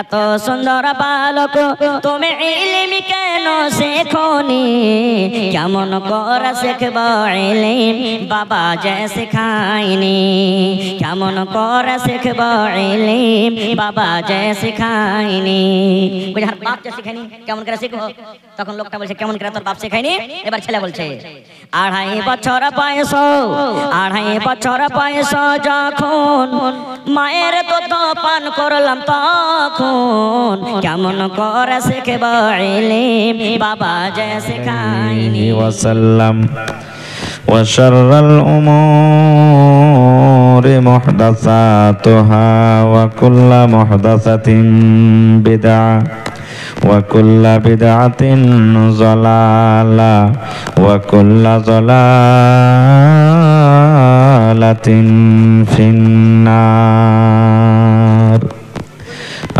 এত সুন্দর বালক তুমি ইলম কেন শেখনি কেমন করে শিখব ইলম বাবা যে শেখায়নি কেমন করে শিখব ইলম বাবা যে শেখায়নি বুঝার বাপ যে শেখায়নি কেমন করে শিখবো তখন লোকটা বলছে কেমন করে তোর বাপ শেখায়নি এবার ছেলে বলছে 2.5 বছর বয়স 2.5 বছর বয়স যখন মায়ের দুধ পান করলাম তখন কেমন করে শিখব ইলম বাবা যে শেখায়নি ওয়াসাল্লাম ওয়া শাররাল উমুরি মুহদাসাতুহা ওয়া কুল্লু মুহদাসাতিন বিদআহ ওয়া কুল্লু বিদআতিন যালালা ওয়া কুল্লু যালালাতিন ফিন্নার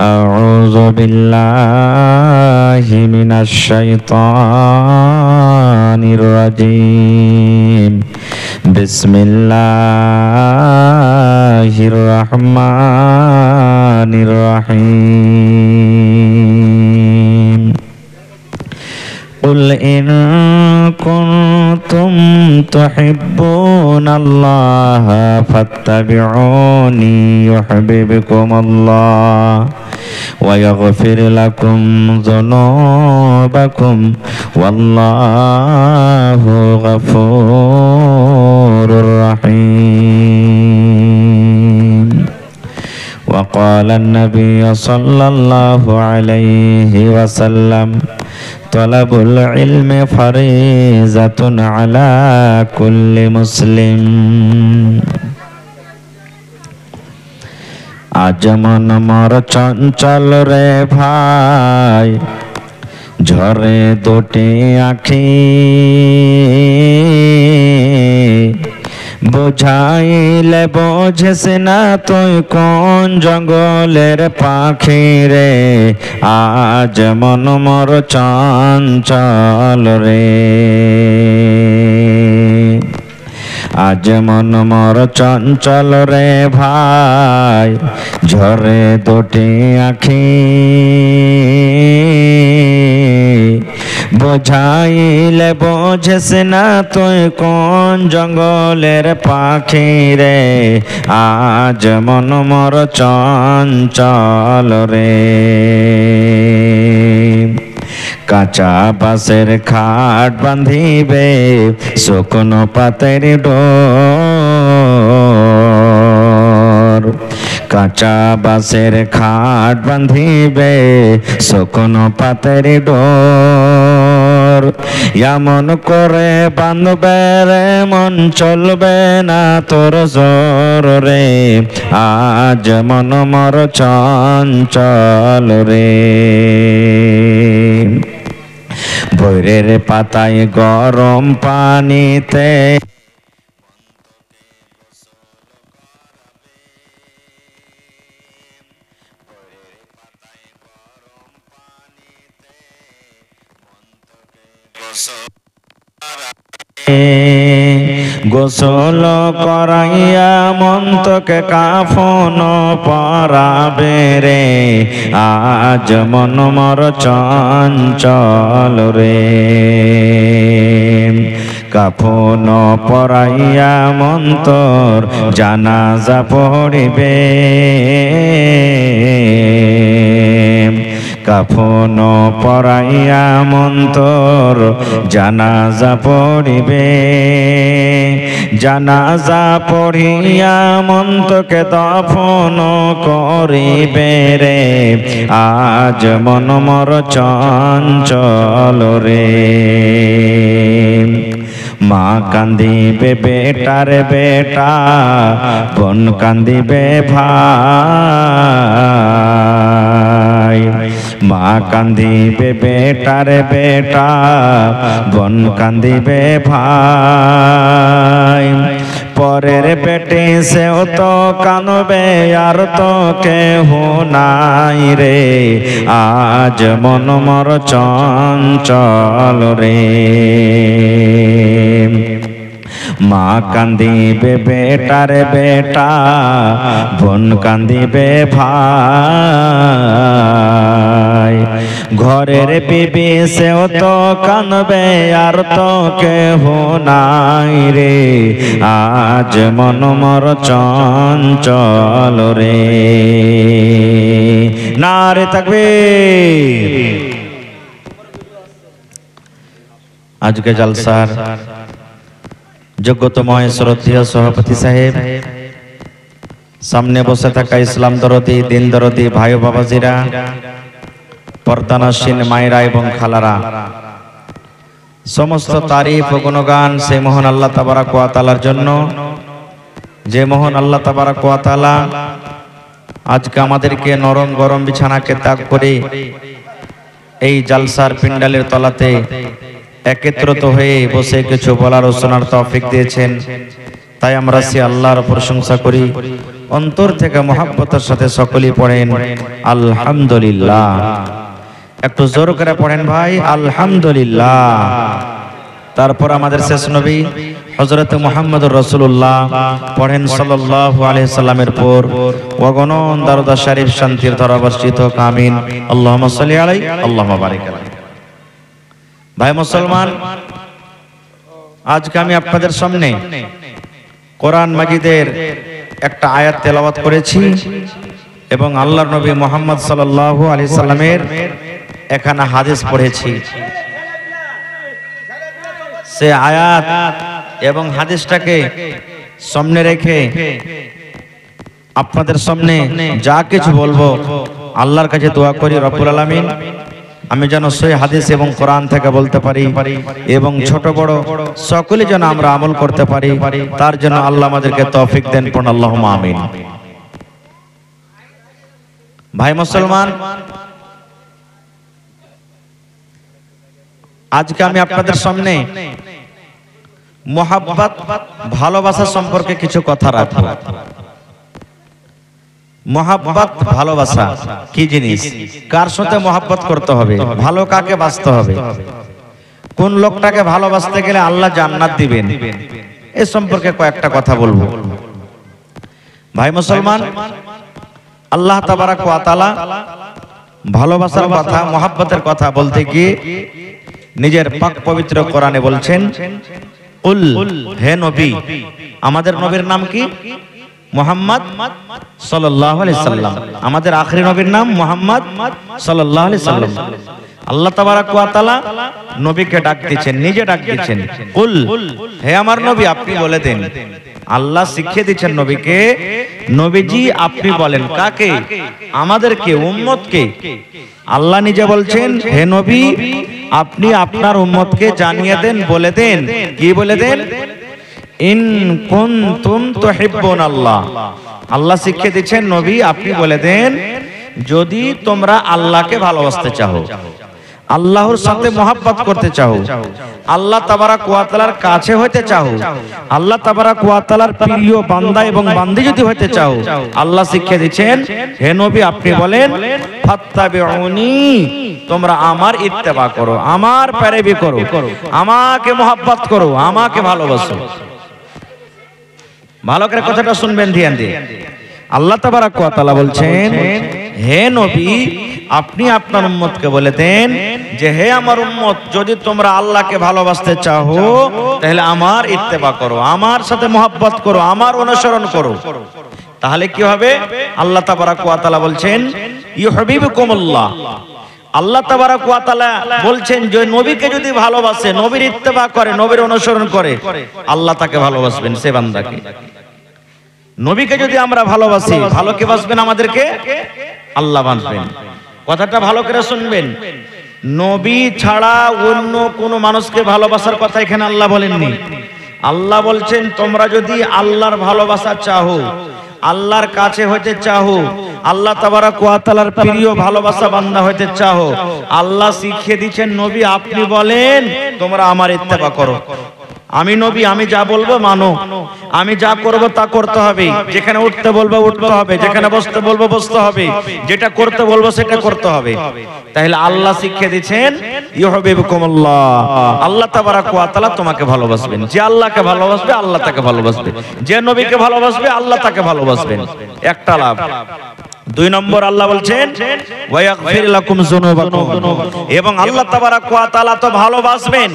আউযু বিল্লাহি মিনাশ শাইতানির রাজীম বিসমিল্লাহির রহমানির রহিম قل إن كنتم تحبون الله فاتبعوني يحببكم الله ويغفر لكم ذنوبكم والله غفور رحيم وقال النبي صلى الله عليه وسلم طلب العلم فريضة على كل مسلم আজ মন মোর চঞ্চল রে ভাই ঝরে দুটি আখি বুঝাইলে বোঝেস না তুই কোন জঙ্গলের পাখি রে আজ মন মোর চঞ্চল রে আজ মন মোর চঞ্চল রে ভাই ঝরে দুটি আখি বুঝাইলে বোঝেস না তুই কোন জঙ্গলের পাখি রে আজ মন মোর চঞ্চল রে কাঁচা বাঁশের খাট বাঁধিবে শুকনো পাতের ডোর কাঁচা বাঁশের খাট বাঁধিবে শুকনো পাতের ডোর এমন করে বাঁধবে রে মন চলবে না তোর জোর রে আজ মন মোর চঞ্চল রে ভোরের পাতায় গরম পানিতে গোসল করাইয়া মন্তকে কাফন পরাবে রে আজ মন মোর চঞ্চল রে কাফন পরাইয়া মন্তর জানাজা পড়িবে কাফন পরাইয়া মন্তর জানাজা পড়িবে জানাজা পড়িয়া মন্তকে দফন করিবে রে আজ মন মোর চঞ্চল রে মা কান্দিবে বেটার বেটা বোন কান্দিবে ভাই মা কান্দিবে বেটার বেটা বোন কান্দিবে ভাই পরের পেটে সেও তো কানবে আর তো কেহ নাই রে আজ মন মোর চঞ্চল রে মা কান্দিবে বেটার বেটা বোন কান্দিবে ভাই ঘরের বিবি সেও তো কানবে আর তো কেহ নাই রে, আজ মন মর চঞ্চল রে। নারে তাকবীর। আজকে জলসার যোগ্যতময় শ্রদ্ধেয় সভাপতি সাহেব, সামনে বসে থাকা ইসলাম দরদি, দিন দরদি ভাই বাবাজিরা, পর্দানসীন মায়েরা এবং খালারা, সমস্ত তারিফ ও গুণগান সেই মহান আল্লাহ তাবারাক ওয়া তাআলার জন্য, যে মহান আল্লাহ তাবারাক ওয়া তাআলা আজকে আমাদেরকে নরম গরম বিছানাকে ত্যাগ করে এই জালসার পিন্ডালের তলাতে একত্রিত হয়ে বসে কিছু বলার ও শোনার তৌফিক দিয়েছেন। তাই আমরা সে আল্লাহর প্রশংসা করি, অন্তর থেকে মহব্বতের সাথে সকলেই পড়েন আলহামদুলিল্লাহ। একটু জোর করে পড়েন ভাই আলহামদুলিল্লাহ। তারপর আমাদের শেষ নবী হযরত মুহাম্মদুর রাসূলুল্লাহ পড়েন সাল্লাল্লাহু আলাইহি সাল্লামের পর ওয়াগনন দরুদ শরীফ শান্তির ধারা বর্ষিত হোক, আমিন। আল্লাহুম্মা সাল্লি আলাইহি আল্লাহুম্মা বারিক আলাইহি। ভাই মুসলমান, আজকে আমি আপনাদের সামনে কোরআন মাজিদের একটা আয়াত তেলাওয়াত করেছি এবং আল্লাহর নবী মুহাম্মদ সাল্লাল্লাহু আলাইহি সাল্লামের এখানে হাদিস পড়েছি। সে আয়াত এবং হাদিসটাকে সামনে রেখে আপনাদের সামনে যা কিছু বলবো আল্লাহর কাছে দোয়া করি রব্বুল আলামিন আমি যেন সেই হাদিস এবং কোরআন থেকে বলতে পারি এবং ছোট বড় সকলে যেন আমরা আমল করতে পারি, তার জন্য আল্লাহ আমাদেরকে তৌফিক দেন, পড়ুন আল্লাহুম্মা আমিন। ভাই মুসলমান, আজকে আমি আপনাদের সামনে মুহাব্বত ভালোবাসা সম্পর্কে কিছু কথা রাখবো। মুহাব্বত ভালোবাসা কি জিনিস, কার সাথে মুহাব্বত করতে হবে, ভালো কাকে বাসতে হবে, কোন লোকটাকে ভালোবাসতে গেলে আল্লাহ জান্নাত দিবেন, এই সম্পর্কে কয়েকটা কথা বলবো। ভাই মুসলমান, আল্লাহ তাবারাক ওয়া তাআলা ভালোবাসার কথা, মুহাব্বতের কথা বলতে গিয়ে নিজের পাক পবিত্র কোরআনে বলছেন, কুল হে নবী, আমাদের নবীর নাম কি? মুহাম্মদ সাল্লাল্লাহু আলাইহি সাল্লাম। আমাদের আখেরি নবীর নাম মুহাম্মদ সাল্লাল্লাহু আলাইহি সাল্লাম। আল্লাহ তাবারাক ওয়া তাআলা নবীকে ডাক দিচ্ছেন, নিজে ডাক দিচ্ছেন, কুল হে আমার নবী আপনি বলে দেন। আল্লাহ শিখিয়ে দিচ্ছেন নবীকে, নবীজি আপনি বলেন। কাকে? আমাদেরকে, উম্মতকে। আল্লাহ নিজে বলছেন, হে নবী আপনি আপনার উম্মতকে জানিয়ে দেন, বলে দেন। কি বলে দেন? ইন কুনতুম তুহিব্বুনাল্লাহ। আল্লাহ শিখিয়ে দিচ্ছেন নবী আপনি বলে দেন, যদি তোমরা আল্লাহকে ভালোবাসতে চাও, আল্লাহর সাথে মুহাব্বত করতে চাও, আল্লাহ তাবারাক ওয়া তাআলার কাছে হতে চাও, আল্লাহ তাবারাক ওয়া তাআলার প্রিয় বান্দা এবং বান্দি যদি হতে চাও, আল্লাহ শিখিয়ে দিচ্ছেন হে নবী আপনি বলেন ফাত্তাবিউনি, তোমরা আমার ইত্তেবা করো, আমার পেরোবি করো, আমাকে মুহাব্বত করো, আমাকে ভালোবাসো। ভালো করে কথাটা শুনবেন ধ্যান দিয়ে। আল্লাহ তাবারাক ওয়া তাআলা বলছেন, হে নবী আপনি আপনার উম্মতকে বলে দেন যে হে আমার উম্মত, যদি তোমরা আল্লাহকে ভালোবাসতে চাও তাহলে আমার ইত্তেবা করো, আমার সাথে মুহাব্বত করো, আমার অনুসরণ করো। তাহলে কি হবে? আল্লাহ তাবারাক ওয়া তাআলা বলছেন ইউহিব্বুকুমুল্লাহ। আল্লাহ তাবারাক ওয়া তাআলা বলছেন যে নবীকে যদি ভালোবাসে, নবীর ইত্তেবা করে, নবীর অনুসরণ করে, আল্লাহ তাকে ভালোবাসবেন, সে বান্দাকে। নবীকে যদি আমরা ভালোবাসি, ভালো কে বাসবেন? আমাদেরকে আল্লাহ বাসবেন। কথাটা ভালো করে শুনবেন, নবী ছাড়া অন্য কোন মানুষকে ভালোবাসার কথা এখানে আল্লাহ বলেননি। আল্লাহ বলছেন তোমরা যদি আল্লাহর ভালোবাসা চাও, আল্লাহর কাছে হতে চাও, আল্লাহ তাবারাক ওয়া তাআলার প্রিয় ভালোবাসা বান্দা হতে চাও, আল্লাহ শিখিয়ে দিচ্ছেন নবী আপনি বলেন তোমরা আমার ইত্তেবা করো। আমি নবী, আমি যা বলবো মানো, আমি যা করব তা করতে হবে, যেখানে উঠতে বলবো উঠতে হবে, যেখানে বসতে বলবো বসতে হবে, যেটা করতে বলবো সেটা করতে হবে। তাহলে আল্লাহ শিখিয়ে দিচ্ছেন ইউহিব্বুকুমুল্লাহ, আল্লাহ তাবারাক ওয়া তাআলা তোমাকে ভালোবাসবেন। যে আল্লাহকে ভালোবাসবে আল্লাহ তাকে ভালোবাসবে, যে নবীকে ভালোবাসবে আল্লাহ তাকে ভালোবাসবেন। একটা লাভ। দুই নম্বর আল্লাহ বলছেন ওয়ায়াগফির লাকুম যুনুবাকুম, এবং আল্লাহ তাবারাক ওয়া তাআলা তো ভালোবাসবেন।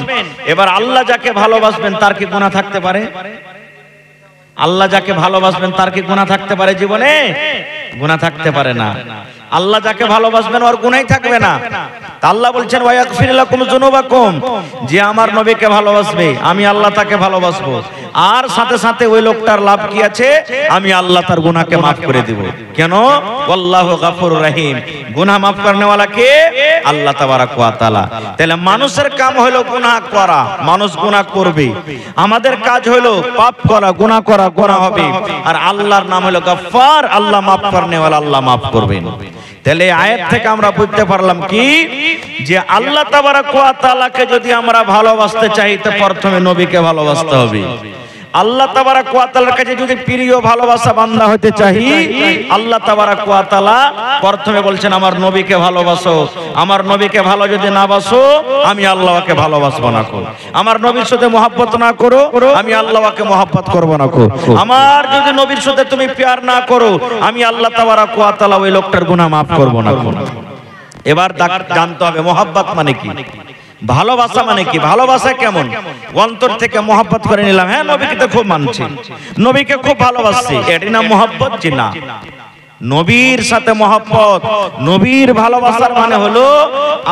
এবার আল্লাহ যাকে ভালোবাসবেন তার কি গুনাহ থাকতে পারে? আল্লাহ যাকে ভালোবাসবেন তার কি গুনাহ থাকতে পারে? জীবনে গুনাহ থাকতে পারে না। আল্লাহ যাকে ভালোবাসবেন ওর গুনাহই থাকবে না। তা আল্লাহ বলছেন ওয়ায়াগফির লাকুম যুনুবাকুম, যে আমার নবীকে ভালোবাসবে আমি আল্লাহ তাকে ভালোবাসবো, আর সাথে সাথে ওই লোকটার লাভ কি আছে? আমি আল্লাহ তার গুনাহকে মাফ করে দেব। কেন? আল্লাহু গফুরুর রহিম, গুনাহ মাফ করনেওয়ালা কে? আল্লাহ তাবারাক ওয়া তাআলা। তাহলে মানুষের কাম হলো গুনাহ করা, মানুষ গুনাহ করবে। আমাদের কাজ হলো পাপ করা, গুনাহ করা, গুনাহ হবে। আর আল্লাহর নাম হলো গফফার, আল্লাহ মাফ করনেওয়ালা, আল্লাহ মাফ করবেন। তাহলে আয়াত থেকে আমরা বুঝতে পারলাম কি, যে আল্লাহ তাবারাক ওয়া তাআলাকে যদি আমরা ভালোবাসতে চাই তো প্রথমে নবীকে ভালোবাসতে হবে। আল্লাহ তাবারাক ওয়া তাআলার কাছে যদি প্রিয় ভালোবাসা বান্দা হতে চাই, আল্লাহ তাবারাক ওয়া তাআলা প্রথমে বলছেন আমার নবীকে ভালোবাসো। আমার নবীকে ভালো যদি না বাসো আমি আল্লাহকে ভালোবাসবো না। আমার নবীর সাথে মহব্বত না করো আমি আল্লাহকে মহব্বত করব না। আমার যদি নবীর সাথে তুমি প্যার না করো আমি আল্লাহ তাবারাক ওয়া তাআলা ওই লোকটার গুনাহ মাফ করব না। এবার জানতে হবে মহব্বত মানে কি, ভালোবাসা মানে কি, ভালোবাসা কেমন? অন্তর থেকে মহব্বত করে নিলাম, হ্যাঁ নবীকে তো খুব মানছি, নবীকে খুব ভালোবাসছি, এটি না মহব্বত? জি না। নবীর সাথে মহব্বত, নবীর ভালোবাসার মানে হলো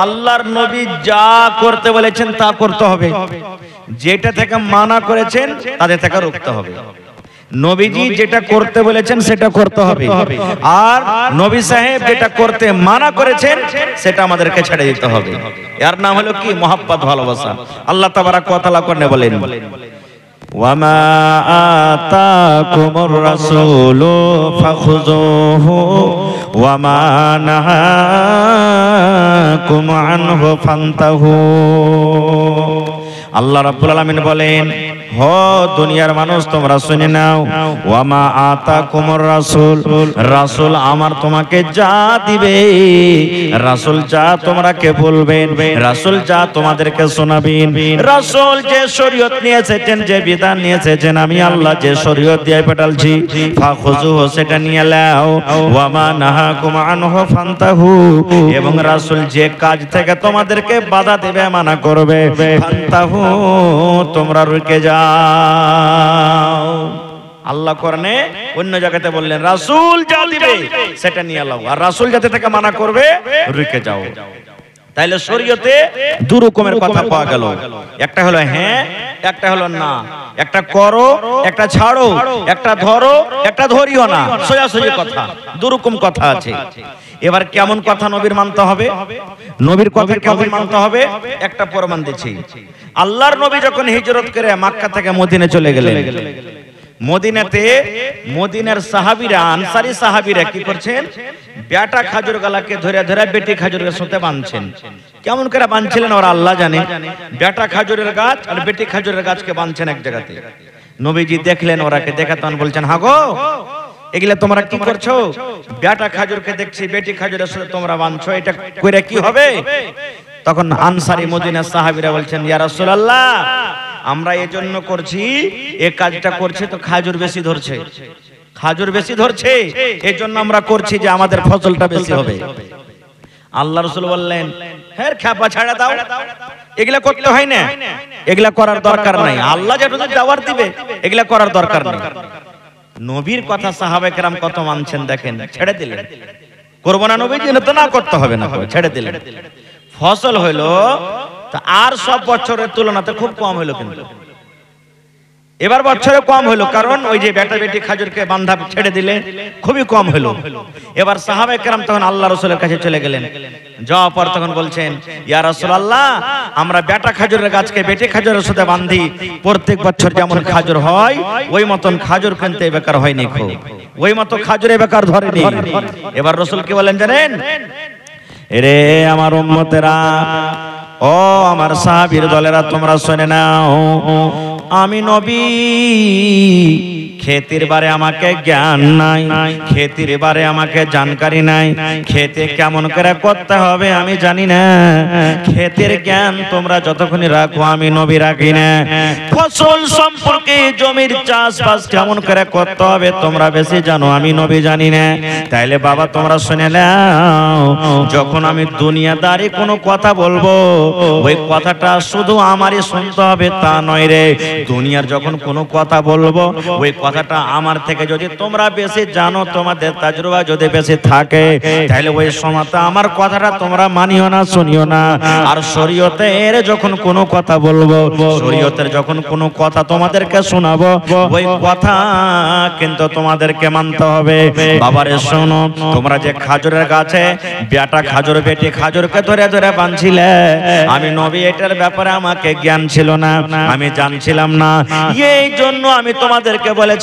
আল্লাহর নবী যা করতে বলেছেন তা করতে হবে, যেটা থেকে মানা করেছেন তাদের থেকে রুখতে হবে। নবীজি যেটা করতে বলেছেন সেটা করতে হবে, আর নবী সাহেব যেটা করতে মানা করেছেন সেটা আমাদেরকে ছেড়ে দিতে হবে। এর নাম হলো কি? মহব্বত, ভালোবাসা। আল্লাহ তাবারাক ওয়া তাআলা কোরআনে বলেন ওয়ামা আতাকুমুর রাসূলু ফাখুযুহু ওয়ামা নাহাকুম আনহু ফান্তাহু। আল্লাহ রাব্বুল আলামিন বলেন, হো দুনিয়ার মানুষ তোমরা শুনে নাও, ওয়ামা আতাকুমুর রাসূল, রাসূল আমার তোমাকে যা দিবে, রাসূল যা তোমরাকে বলবেন, রাসূল যা তোমাদেরকে শোনাবেন, রাসূল যে শরীয়ত নিয়ে এসেছেন, যে বিধান নিয়ে এসেছেন, আমি আল্লাহ যে শরীয়ত দিয়ে পাঠালছি, ফাখুযুহু সেটা নিয়ে নাও, ওয়ামা নাহাকুম আনহু ফান্তাহু, এবং রাসূল যে কাজ থেকে তোমাদেরকে বাধা দেবে, মানা করবে, ফান্তাহু তোমরা রুকে যাও। আল্লাহ কোরআনে অন্য জায়গাতে বললেন রাসূল যা দিবে সেটা নিয়ে নাও, আর রাসূল যাতে থেকে মানা করবে রুকে যাও। তাইলে শরীয়তে দু রকমের কথা পাওয়া গেল, একটা হলো হ্যাঁ, একটা হলো না, একটা করো, একটা ছাড়ো, একটা ধরো, একটা ধরিও না, সোজাসুজি কথা, দু রকম কথা আছে। এবার কেমন কথা নবীর মানতে হবে, নবীর কথা কেমন মানতে হবে একটা প্রমাণ দিচ্ছি। আল্লাহর নবী যখন হিজরত করে মক্কা থেকে মদিনা চলে গেলেন, মদিনাতে মদিনার সাহাবীরা, আনসারী সাহাবীরা কি করছেন? বেটা খাজুর গালাকে ধরে ধরে বেটি খাজুরের সাথে বাঁধছেন। কেমন করে বাঁধছিলেন ওরা আল্লাহ জানে। বেটা খাজুরের গাছ আর বেটি খাজুরের গাছকে বাঁধছেন এক জায়গাতে। নবীজি দেখলেন, ওরাকে দেখে তখন বলছেন, হাগো এগুলা তোমরা কি করছো? বেটা খাজুরকে দেখছি বেটি খাজুরের সাথে তোমরা বাঁধছো, এটা কইরা কি হবে? তখন আনসারী মদিনার সাহাবীরা বলছেন, ইয়া রাসূলুল্লাহ আমরা এজন্য করছি, এই কাজটা করছে তো খাজুর বেশি ধরছে, খাজুর বেশি ধরছে, এই জন্য আমরা করছি যে আমাদের ফসলটা বেশি হবে। আল্লাহ রাসূল বললেন, হ্যাঁ খ্যাপা ছাড়া দাও, এগুলা করতে হয় না, এগুলা করার দরকার নাই, আল্লাহ যেটা দাওয়াত দিবে এগুলা করার দরকার নেই। নবীর কথা সাহাবায়ে কেরাম কত মানছেন দেখেন, ছেড়ে দিলেন। করবো না নবীজি তো না করতে হবে না, ছেড়ে দিলেন। ফসল হইলো তা আর সব বছরের তুলনাতে খুব কম হইলো, কিন্তু এবার বছরে কম হইলো, কারণ ওই যে বেটা বেটি খাজুরকে বান্ধা ছেড়ে দিলে খুবই কম হইলো। এবার সাহাবায়ে কেরাম তখন আল্লাহ রাসূলের কাছে চলে গেলেন, যাওয়ার পর তখন বলছেন, ইয়া রাসূলুল্লাহ আমরা বেটা খাজুরের গাছকে বেটি খাজুরের সাথে বাঁধি, প্রত্যেক বছর যেমন খাজুর হয় ওই মতন খাজুর কিনতে বেকার হয়নি, ওই মতো খাজুরে বেকার ধরেনি। এবার রাসূল কি বলেন জানেন? এরে আমার উম্মতেরা, ও আমার সাহাবীর দলেরা তোমরা শুনে নাও, আমি নবী খেতের বারে আমাকে জ্ঞান নাই, খেতের বারে আমাকে জানকারি নাই, খেতে কেমন করে করতে হবে আমি জানি না। খেতের জ্ঞান তোমরা যতক্ষণ রাখো আমি নবী রাখি না। ফসল সম্পর্কে জমির চাষবাস কেমন করে করতে হবে তোমরা বেশি জানো, আমি নবী জানি না। তাইলে বাবা তোমরা শুনে নাও, যখন আমি দুনিয়াদারি কোনো কথা বলবো ওই কথাটা শুধু আমারই শুনতে হবে তা নয় রে। দুনিয়ার যখন কোনো কথা বলবো ওই কথাটা আমার থেকে যদি তোমরা বেশি জানো, তোমাদের তাজরুবা যদি বেশি থাকে, তাহলে ওই সময়টা আমার কথাটা তোমরা মানিও না, শুনিও না। আর শরীয়তের যখন কোনো কথা বলবো, শরীয়তের যখন কোনো কথা তোমাদেরকে শোনাবো, ওই কথা কিন্তু তোমাদেরকে মানতে হবে। বাবারে শোনো, তোমরা যে খাজুরের গাছে বেটা খাজুর বেটি খাজুরকে ধরে ধরে বাঁধছিলে, আমি নবী এটার ব্যাপারে আমাকে জ্ঞান ছিল না, আমি জানছিলাম না। এই জন্য আমি তোমাদেরকে বলেছিলাম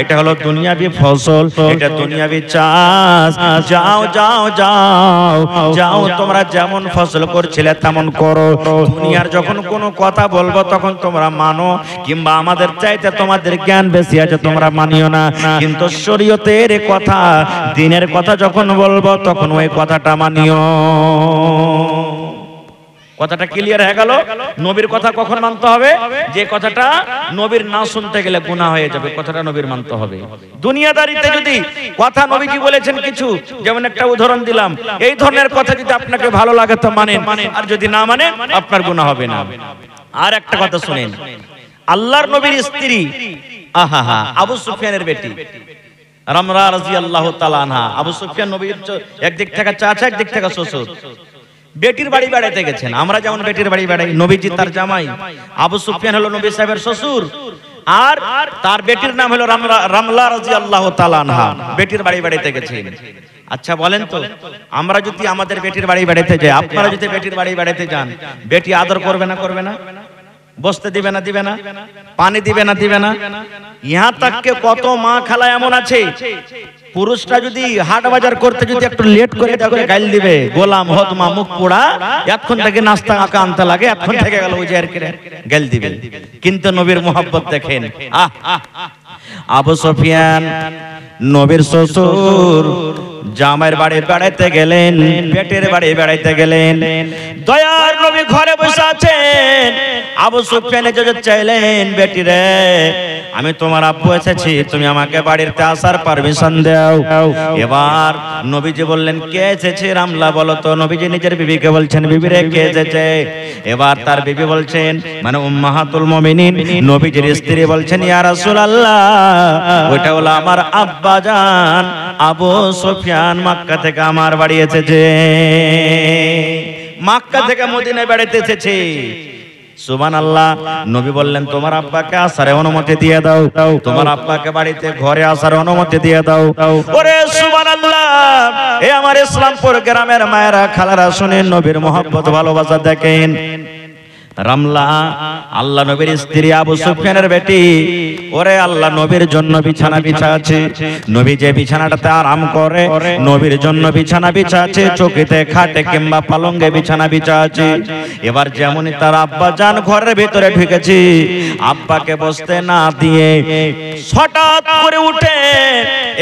এটা হলো দুনিয়াবি ফসল, এটা দুনিয়াবি চাষ। যাও যাও যাও যাও, তোমরা যেমন ফসল করছিলে তেমন করো। দুনিয়ার যখন কোনো কথা বলবো তখন তোমরা মানো, কিংবা আমাদের চাইতে তোমাদের জ্ঞান বেশি আছে তোমরা মানিও না। কিন্তু শরীয়তের কথা, দিনের কথা যখন বলবো তখন ওই কথাটা মানিও। কথাটা ক্লিয়ার হয়ে গেল? নবীর কথা কখন মানতে হবে? যে কথাটা নবীর না শুনতে গেলে গুনাহ হয়ে যাবে, কথাটা নবীর মানতে হবে। দুনিয়াদারিতে যদি কথা নবীজি বলেছেন কিছু, যেমন একটা উদাহরণ দিলাম, এই ধরনের কথা যদি আপনাকে ভালো লাগে তো মানেন, আর যদি না মানেন আপনার গুনাহ হবে না। আর একটা কথা শুনেন, আল্লাহর নবীর স্ত্রী আহা আবু সুফিয়ানের বেটি রামলা রাদিয়াল্লাহু তাআলা আনহা। আবু সুফিয়ান নবীর একদিক থেকে চাচা, একদিক থেকে শ্বশুর। বেটির বাড়ি বেড়াইতে গেছেন, আমরা যেমন বেটির বাড়ি বেড়াই, নবীজি তার জামাই, আবু সুফিয়ান হলো নবী সাহেবের শ্বশুর, আর তার বেটির নাম হলো রামলা রাদিয়াল্লাহু তাআলা আনহা। বেটির বাড়ি বেড়াইতে গেছেন। আচ্ছা বলেন তো, আমরা যদি আমাদের বেটির বাড়ি বেড়াইতে যাই, আপনারা যদি বেটির বাড়ি বেড়াইতে যান, বেটি আদর করবে না করবে না? বসতে দিবে না দিবে না? পানি দিবে না দিবে না? ইহা তাককে কত মা খালা এমন আছে, পুরুষটা যদি হাট বাজার করতে যদি একটু লেট করে তাকে গাইল দিবে, গোলাম হতমা মুখ পোড়া, এখন থেকে নাস্তা আঁকা আনতে লাগে, এখন থেকে গেল ওই যে আর কি গাইল দিবে। কিন্তু নবীর মোহাব্বত দেখেন। আবু সুফিয়ান নবীর শ্বশুর জামাইয়ের বাড়ি বেড়াইতে গেলেন, পেটের বাড়ি বেড়াইতে গেলেন, দয়ার নবী ঘরে বসে আছেন। আবু সুফিয়ান যে চাইলেন, বেটি রে আমি তোমার আব্বু এসেছি, তুমি আমাকে বাড়িতে আসার পারমিশন দাও। এবার নবীজি বললেন কে এসেছে? রামলা বলো তো। নবীজি নিজের বিবিকে বলছেন, বিবি রে কে এসেছে? এবার তার বিবি বলছেন, মানে উম্মাহাতুল মুমিনিন নবীজির স্ত্রী বলছেন, ইয়া রাসূলুল্লাহ ওইটা হলো আমার আব্বা জান আবু সুফিয়ান মক্কা থেকে আমার বাড়ি এসেছে, মক্কা থেকে মদিনায় বেড়াতে এসেছে। সুবহানাল্লাহ। নবী বললেন তোমার আব্বাকে আসার অনুমতি দিয়ে দাও, তোমার আব্বাকে বাড়িতে ঘরে আসার অনুমতি দিয়ে দাও। ওরে সুবহানাল্লাহ, এ আমার ইসলামপুর গ্রামের মায়েরা খালারা শুনেন, নবীর মোহাব্বত ভালোবাসা দেখেন। রামলা আল্লাহ নবীর স্ত্রী, আবু সুফিয়ানের বেটি। ওরে আল্লাহ নবীর জন্য বিছানা বিছা আছে, নবী যে বিছানাটাতে আরাম করে নবীর জন্য বিছানা বিছা আছে, চৌকিতে খাটে কিংবা পালঙ্গে বিছানা বিছা আছে। এবার যেমনই তার আব্বা জান ঘরের ভিতরে ঢুকেছে, আব্বাকে বসতে না দিয়ে হঠাৎ করে উঠে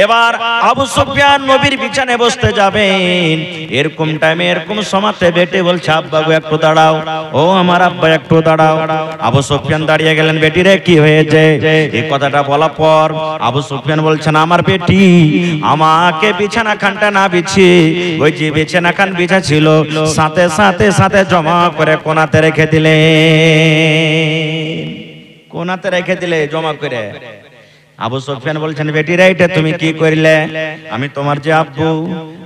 এবার আবু সুফিয়ান নবীর বিছানায় বসতে যাবেন। এরকম টাইমে এরকম সময়তে বেটি বলছে, আব্বা গো একটু দাঁড়াও, ও আমার আব্বা একটু দাঁড়াও। আবু সুফিয়ান দাঁড়িয়ে গেলেন, বেটি রে কি হয়েছে? এই কথাটা বলার পর আবু সুফিয়ান বলছেন, আমার বেটি আমাকে বিছানা খানটা না বিছিয়ে ওই যে বিছানা খান বিছা ছিল সাথে সাথে সাথে জমা করে কোনাতে রেখে দিলে, কোনাতে রেখে দিলে জমা করে। আবু সুফিয়ান বলছেন, বেটি রে এটা তুমি কি করিলে? আমি তোমার যে আব্বু,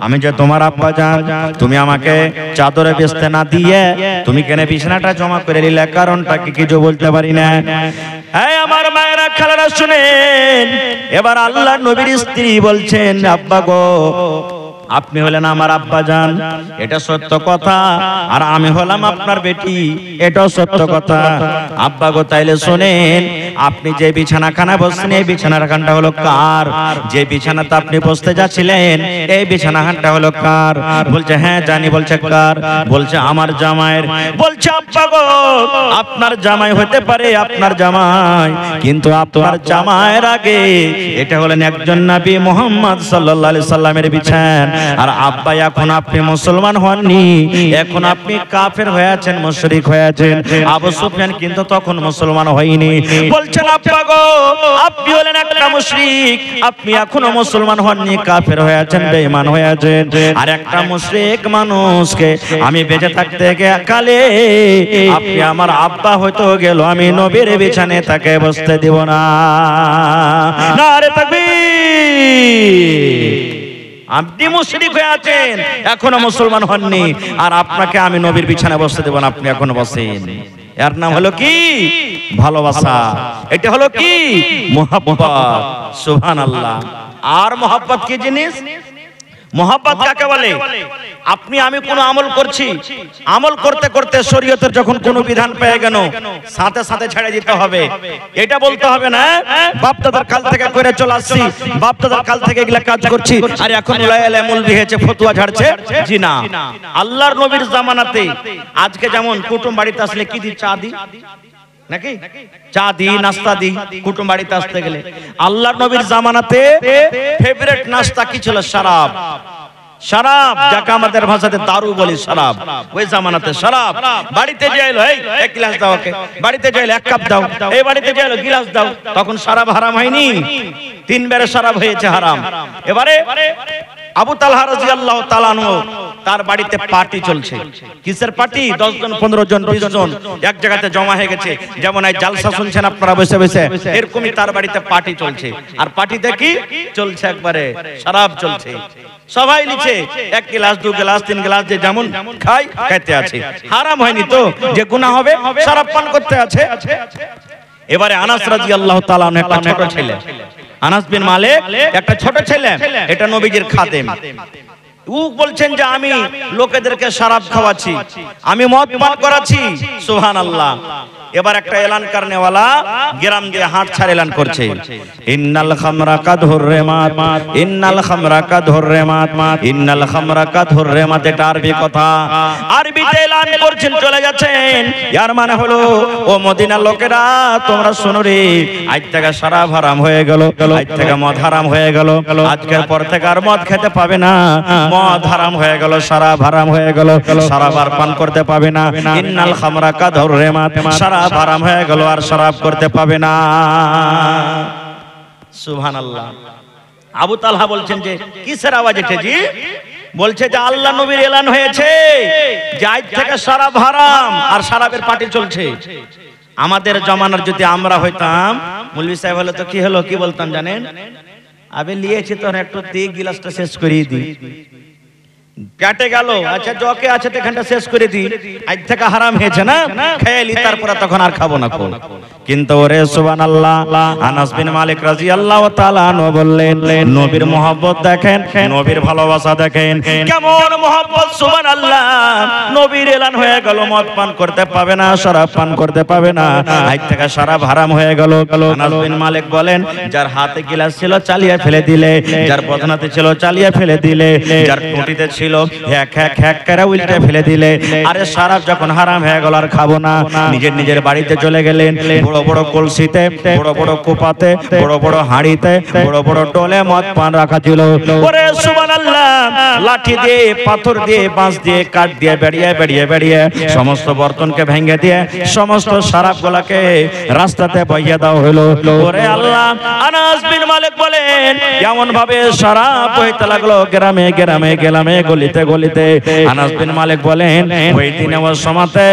আমি যে তোমার আব্বা জান, তুমি আমাকে চাদরে বেচতে না দিয়ে তুমি কেন বিছানাটা জমা করে নিলে? কারণটা কি কিছু বলতে পারি না। হ্যাঁ আমার মায়েরা খালারা শুনেন, এবার আল্লাহ নবীর স্ত্রী বলছেন, আব্বা গো আপনি হলেন আমার আব্বাজান, এটা সত্য কথা, আর আমি হলাম আপনার বেটি, এটাও সত্য কথা। আব্বা গো তাইলে শোনেন, আপনি যে বিছানাখানা বসছেন এই বিছানাখানটা হলো কার? যে বিছানাতে আপনি বসতে যাচ্ছিলেন এই বিছানাখানটা হলো কার? বলছে হ্যাঁ জানি। বলছে কার? বলছে আমার জামাইয়ের। বলছে আব্বা গো আপনার জামাই হতে পারে, আপনার জামাই, কিন্তু আপনার জামাইয়ের আগে এটা হলেন একজন নবী মুহাম্মদ সাল্লাল্লাহু আলাইহি সাল্লামের বিছান। আর আব্বা এখন আপনি মুসলমান হননি, এখন আপনি কাফের হয়ে আছেন, মুশরিক হয়ে আছেন। আবু সুফিয়ান কিন্তু তখন মুসলমান হয়নি। বলছেন আব্বা গো আপনি হলেন একটা মুশরিক, আপনি এখনো মুসলমান হননি, কাফের হয়ে আছেন, বেঈমান হয়ে আছেন। আর একটা মুশরিক মানুষকে আমি বেঁচে থাকতে কালে আপনি আমার আব্বা হয়তো গেল, আমি নবীর বিছানায় তাকে বসতে দিব না। নারে তাকবীর! আপনি মুশরিক হয়ে আছেন, এখনো মুসলমান হননি, আর আপনাকে আমি নবীর বিছানায় বসতে দেব না, আপনি এখনো বসেন। এর নাম হলো কি? ভালোবাসা। এটা হলো কি? মুহাব্বত। সুবহানাল্লাহ। আর মুহাব্বত কি জিনিস? মুহাব্বত কাকে বলে? আপনি আমি কোন আমল করছি, আমল করতে করতে শরীয়তের যখন কোন বিধান পেয়ে গেল সাথে সাথে ছেড়ে দিতে হবে, এটা বলতে হবে না বাপ দাদার কাল থেকে করে চলে আসছি, বাপ দাদার কাল থেকে এগুলা কাজ করছি, আর এখন মুলবি হয়েছে ফতুয়া ঝাড়ছে। জি না, আল্লাহর নবীর জামানাতে আজকে যেমন কুটুম বাড়িতে আসলে কি দি? চা দি নাকি? চা দি, নাস্তা দি কুটুম বাড়িতে আসতে গেলে। আল্লাহর নবীর জামানাতে ফেভারিট নাস্তা কি ছিল? শরাব। শরাব, যাকে আমাদের ভাষাতে দারু বলি, শরাব। ওই জামানাতে শরাব। বাড়িতে যাইলো এই এক গ্লাস দাও, ওকে বাড়িতে যাইলো এক কাপ দাও, এই বাড়িতে যাইলো গ্লাস দাও। তখন শরাব হারাম হয়নি? 3 বারে শরাব হয়েছে হারাম। এবারে আবু তালহা রাদিয়াল্লাহু তাআলা আনহু তার বাড়িতে পার্টি চলছে। কিসের পার্টি? 10 জন 15 জন 20 জন এক জায়গাতে জমা হয়ে গেছে। যেমন এই জালসা শুনছেন আপনারা বসে বসে, এরকমই তার বাড়িতে পার্টি চলছে। আর পার্টিতে কি চলছে? একবারে শরাব চলছে। সবাই নিচে 1 গ্লাস 2 গ্লাস 3 গ্লাস যে যেমন খায় খেতে আছে। হারাম হয়নি তো? যে গুনাহ হবে শরাব পান করতে আছে। এবারে আনাস রাদিয়াল্লাহু তাআলা একটা ছোট ছেলে, আনাস বিন মালিক একটা ছোট ছেলে, এটা নবীজির খাদেম। ও বলছেন যে আমি লোকেদেরকে শরাব খাওয়াচ্ছি, আমি মদ পান করাচ্ছি। সুবহানাল্লাহ। এবার একটা এলান করনেওয়ালা গ্রাম দিয়ে হাট ছাড় এলান করছে, ইন্নাল খামরা কাদ হুররিমাত, ইন্নাল খামরা কাদ হুররিমাত, ইন্নাল খামরা কাদ হুররিমাত। এটা আরবি কথা, আরবিতে এলান করছেন, চলে যাচ্ছেন। এর মানে হলো ও মদিনার লোকেরা তোমরা শোনো রে, আজ থেকে শরাব হারাম হয়ে গেল, আজ থেকে মদ হারাম হয়ে গেল, আজকের পর থেকে আর মদ খেতে পাবে না, মদ হারাম হয়ে গেল, শরাব হারাম হয়ে গেল, শরাব আর পান করতে পাবে না। ইন্নাল খামরা কাদ হুররিমাত, শরাব হারাম হয়ে গেল, আর শরাব করতে পাবে না। সুবহানাল্লাহ। আবু তালহা বলছেন যে কিসের আওয়াজ এটা জি? বলছে যে আল্লাহ নবীর এলান হয়েছে যে আজ থেকে শরাব হারাম, আর শরাবের পার্টি চলছে। আমাদের জমানার যদি আমরা হইতাম, মৌলভী সাহেব হলে তো কি হলো, কি বলতাম জানেন? আবে লিয়েছি তো একটু দি, গিলাসটা শেষ করিয়ে দি, পেটে গেল, আচ্ছা জকে আছে তো এখানটা শেষ করে দি, আজ থেকে হারাম হয়েছে না, খেয়ালি তারপরে তখন আর খাবো না। কিন্তু ওরে সুবহানাল্লাহ, আনাস বিন মালিক রাদিয়াল্লাহু তাআলা আনহু বললেন নবীর মহব্বত দেখেন, নবীর ভালোবাসা দেখেন কেমন মহব্বত। সুবহানাল্লাহ। নবীর এলান হয়ে গেল মদ পান করতে পাবে না, শরাব পান করতে পাবে না, আজ থেকে শরাব হারাম হয়ে গেল। আনাস বিন মালিক বলেন যার হাতে গিলাস ছিল চালিয়ে ফেলে দিলে, যার বদনাতে ছিল চালিয়ে ফেলে দিলে, যার টুটিতে ছিল এক এক এক করে উল্টে ফেলে দিলে। আরে শরাব যখন হারাম হয়ে গেল আর খাবো না, নিজের নিজের বাড়িতে চলে গেলেন। বড় বড় কলসিতে, বড় বড় কোপাতে, বড় বড় হাঁড়িতে, বড় বড় ডোলে মদ পান রাখা ছিল। ওরে সুবহানাল্লাহ। লাঠি দিয়ে, পাথর দিয়ে, বাঁশ দিয়ে, কাঠ দিয়ে বেড়িয়ে বেড়িয়ে বেড়িয়ে সমস্ত বর্তনকে ভেঙে দিয়ে সমস্ত শরাবগুলোকে রাস্তাতে বইয়ে দেওয়া হলো। ওরে আল্লাহ। আনাস বিন মালিক বলেন এমন ভাবে শরাব বইতে লাগলো গ্রামে গ্রামে গ্রামে, গলিতে গলিতে। আনাস বিন মালিক বলেন ওই দিনে ওই সময়তে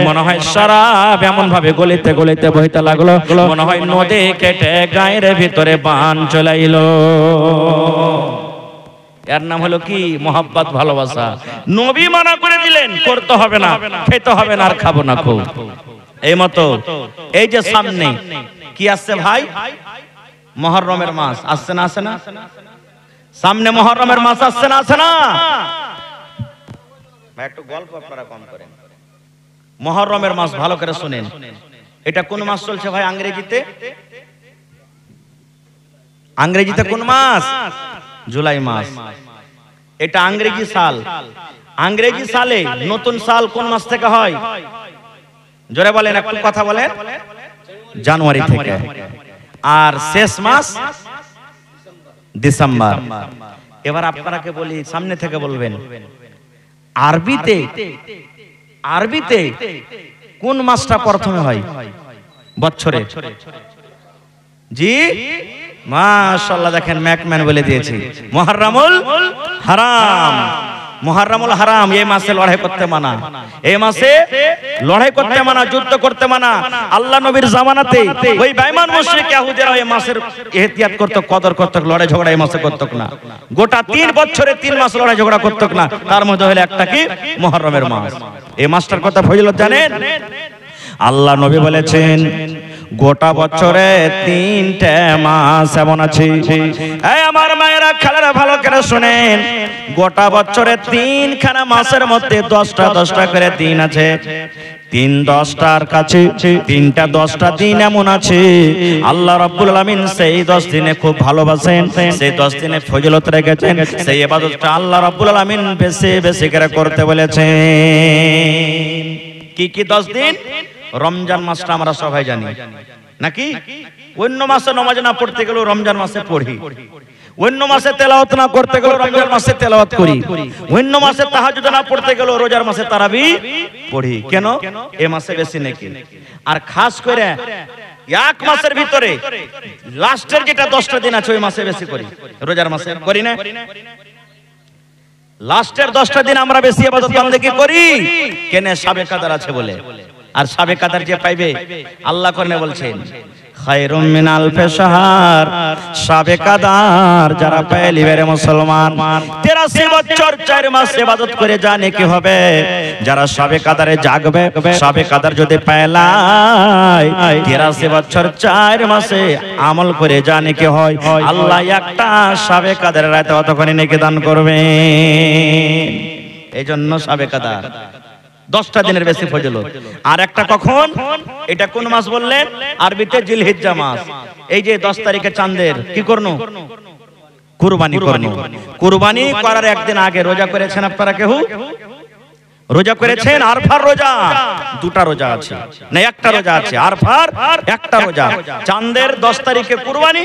মনে হয় শরাব এমন ভাবে গলিতে গলিতে বইতে লাগলো, মনে হয় নদী কেটে গায়ের ভিতরে বান চলে এলো। এর নাম হলো কি? মহব্বত, ভালোবাসা। নবী মানা করে দিলেন করতে হবে না, খেতে হবে না, আর খাবো না খুব। এই মতো এই যে সামনে কি আসছে ভাই? মুহররমের মাস আসছে না, আসছে না? সামনে মুহররমের মাস আসছে না, আছে না? ভাই একটু গল্প আপনারা কম করেন। মুহররমের মাস ভালো করে শুনেন। এটা কোন মাস চলছে ভাই ইংরেজিতে? ইংরেজিতে কোন মাস? জুলাই মাস। এটা ইংরেজি সাল। ইংরেজি সালে নতুন সাল কোন মাস থেকে হয়? জোরে বলেন, একটু কথা বলেন। জানুয়ারি থেকে। আর শেষ মাস ডিসেম্বর। এবার আপনাকে বলি, সামনে থেকে বলবেন, আরবিতে কোন মাসটা প্রথমে হয় বছরে? জি মাশাআল্লাহ, দেখেন ম্যাকম্যান বলে দিয়েছি, মুহররমুল হারাম। মুহররমুল হারাম, এই মাসে লড়াই করতে মানা, এই মাসে লড়াই করতে মানা, যুদ্ধ করতে মানা। আল্লাহ নবীর জামানাতে ওই বেঈমান মুশরিক ইহুদিরা এই মাসের ইহতিয়াত করত, কদর করত, লড়াই ঝগড়া এই মাসে করত না। গোটা 3 বছরে 3 মাস লড়াই ঝগড়া করত না, তার মধ্যে হলো একটা কি? মুহররমের মাস। এই মাসটার কথা ফজিলত জানেন? আল্লাহ নবী বলেছেন গোটা বছরে 3টে মাস এমন আছে। এই আমার মায়েরা, খালারা, ভালো করে শুনেন, গোটা বছরে 3খানা মাসের মধ্যে 10টা করে দিন আছে। 3 10টার কাছে 3টা 10টা দিন এমন আছে আল্লাহ রাব্বুল আলামিন সেই 10 দিনে খুব ভালোবাসেন, সেই 10 দিনে ফজিলত রেখেছেন, সেই ইবাদতটা আল্লাহ রাব্বুল আলামিন বেশি বেশি করে করতে বলেছেন। কি কি 10 দিন? রমজান মাসটা আমরা সবাই জানি নাকি? অন্য মাসে নামাজ না পড়তে গেলেও রমজান মাসে পড়ি, অন্য মাসে তেলাওয়াত না করতে গেলেও রমজান মাসে তেলাওয়াত করি, অন্য মাসে তাহাজ্জুদ না পড়তে গেলেও রোজার মাসে তারাবি পড়ি। কেন? এই মাসে বেশি নেকি। আর খাস করে এক মাসের ভিতরে লাস্টের যেটা 10টা দিন আছে ওই মাসে বেশি করি, রোজার মাসে করি না। লাস্টের 10টা দিন আমরা বেশি ইবাদত বন্দেগী করি কেন? শাবে কদর আছে বলে। আর শাবে কদর যে পাইবে, আল্লাহ কোরআনে বলছেন খায়রুম মিন আলফি শাহর, শাবে কদর যারা পেলি বেরে মুসলমান 83 বছর 4 মাস ইবাদত করে জানে কি হবে। যারা শাবে কদরে জাগবে, শাবে কদর যদি পেলায় 83 বছর 4 মাসে আমল করে জানে কি হয়। আল্লাহ একটা শাবে কদরের রাতে অতখানি নেকি দান করবে। এইজন্য শাবে কদর 10টা দিনের বেশি ফজিলত। আর একটা কখন? এটা কোন মাস বললেন? আরবিতে জিলহিজ্জা মাস। এই যে 10 তারিখে চাঁদের কি করনো? কুরবানি করনো। কুরবানি করার একদিন আগে রোজা করেছেন আপনারা? কেউ রোজা করেছেন? আরফার রোজা, 2টা রোজা আছে না, একটা রোজা আছে। আরফার একটা রোজা। চাঁদের 10 তারিখে কুরবানি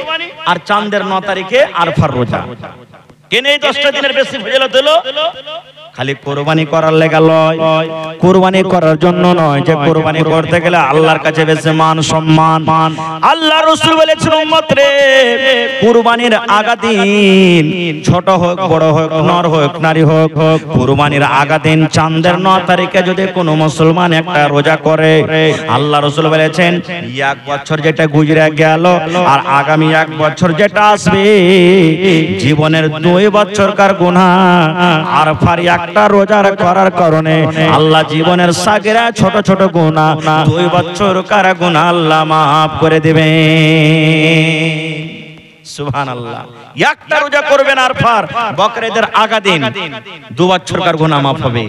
আর চাঁদের 9 তারিখে আরফার রোজা। কেন এই 10টা দিনের বেশি ফজিলত হলো? খালি কুরবানি করার লেগা লয়, কুরবানি করার জন্য নয়, যে কুরবানি করতে গেলে আল্লাহর কাছে বেশি মান সম্মান। আল্লাহ রাসূল বলেছেন উম্মত রে, কুরবানির আগা দিন, ছোট হোক বড় হোক, নর হোক নারী হোক, কুরবানির আগা দিন চাঁদের 9 তারিখে যদি কোনো মুসলমান একটা রোজা করে, আল্লাহ রাসূল বলেছেন 1 বছর যেটা গুজরে গেল আর আগামী 1 বছর যেটা আসবে, জীবনের 2 বছরকার গুনাহ আরফার একটা রোজার করার কারণে আল্লাহ জীবনের সাগেরা ছোট ছোট গুনাহ 2 বছরকার গুনাহ আল্লাহ maaf করে দিবেন। সুবহানাল্লাহ। একটা রোজা করবেন আরফার বকরিদের আগা দিন, 2 বছরকার গুনাহ maaf হবে।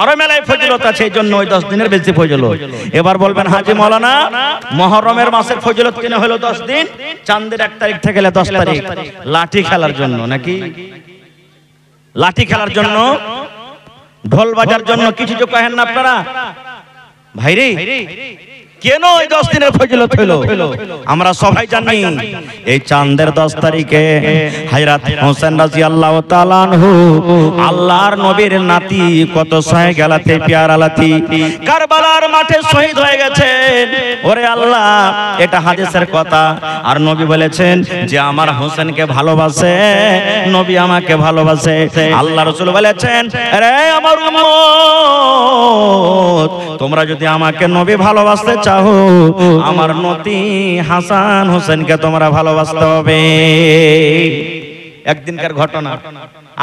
আরো মেলায় ফজিলত আছে, এইজন্য ওই 10 দিনের বেশি ফজিলত। এবার বলবেন হাজী মাওলানা, মুহররমের মাসের ফজিলত কেন হলো 10 দিন? চাঁদের 1 তারিখ থেকে 10 তারিখ লাঠি খেলার জন্য নাকি? লাঠি খেলার জন্য, ঢোল বাজার জন্য, কিছু যে কহেন না আপনারা ভাইরে? কেন এই 10 দিনের ফজিলত হলো? আমরা সবাই জানি এই চাঁদের 10 তারিখে হযরত হোসেন রাদিয়াল্লাহু তাআলা আনহু আল্লাহর নবীর নাতি, কত সহে গেলাতে প্যারা লাতি, কারবালার মাঠে শহীদ হয়ে গেছেন। ওরে আল্লাহ, এটা হাদিসের কথা। আর নবী বলেছেন যে আমার হোসেনকে ভালোবাসে, নবী আমাকে ভালোবাসে। আল্লাহ রাসূল বলেছেন, আরে আমার উম্মত, তোমরা যদি আমাকে নবী ভালোবাসতে চাও, আমার নতি হাসান হোসেনকে তোমরা ভালোবাসতে হবে। একদিনকার ঘটনা,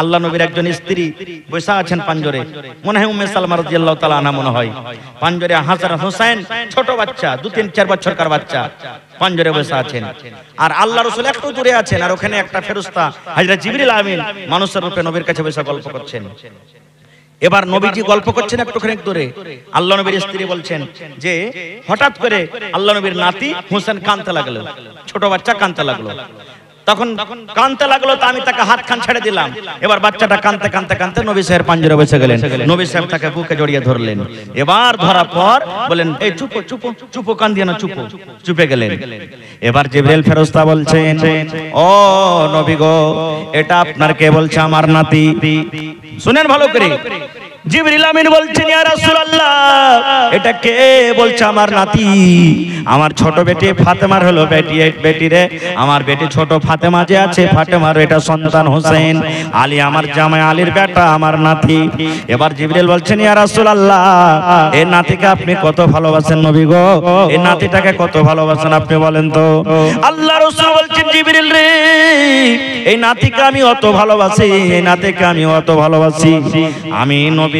আল্লাহ নবীর একজন স্ত্রী বসে আছেন পাঞ্জরে, মনে হয় উম্মে সালমা রাদিয়াল্লাহু তাআলা আনহা মনে হয়, পাঞ্জরে হাসান হোসেন ছোট বাচ্চা 2-3-4 বছরকার বাচ্চা পাঞ্জরে বসে আছেন, আর আল্লাহ রাসূল একটু দূরে আছেন, আর ওখানে একটা ফেরেশতা হযরত জিবরিল আমিন মানুষের রূপে নবীর কাছে বসে গল্প করছেন। এবার নবীজি গল্প করছেন একটুখানি দূরে, আল্লাহ নবীর স্ত্রী বলছেন যে হঠাৎ করে আল্লাহ নবীর নাতি হোসেন কাঁদতে লাগলো, ছোট বাচ্চা কাঁদতে লাগলো, তখন কাঁদতে লাগলো তো আমি তাকে হাত খান ছেড়ে দিলাম। এবার বাচ্চাটা কাঁদতে কাঁদতে কাঁদতে নবী সাহেব পাঞ্জরে বসে গেলেন, নবী সাহেব তাকে বুকে জড়িয়ে ধরলেন। এবার ধরার পর বলেন এই চুপো চুপো চুপো, কান্দিয়ে না, চুপো, চুপে গেলেন। এবার জিবরিল ফেরেশতা বলছেন, ও নবী গো, এটা আপনার কে বলছে? আমার নাতি। শুনেন ভালো করে, জিবরিল আমিন বলছেন, ইয়া রাসূলুল্লাহ, এটা কে বলছে? আমার নাতি, আমার ছোট বেটি ফাতেমার হলো বেটি রে, আমার বেটি ছোট ফাতেমা যে আছে, ফাতেমার এটা সন্তান হোসেন, আলী আমার জামাই, আলীর বেটা আমার নাতি। এবার জিবরিল বলছেন, ইয়া রাসূলুল্লাহ, এই নাতিকে আপনি কত ভালোবাসেন নবী গো, এই নাতিটাকে কত ভালোবাসেন আপনি বলেন তো? আল্লাহ রাসূল বলছেন, জিবরিল রে, এই নাতিকে আমি অত ভালোবাসি, এই নাতিকে আমি অত ভালোবাসি, আমি নবী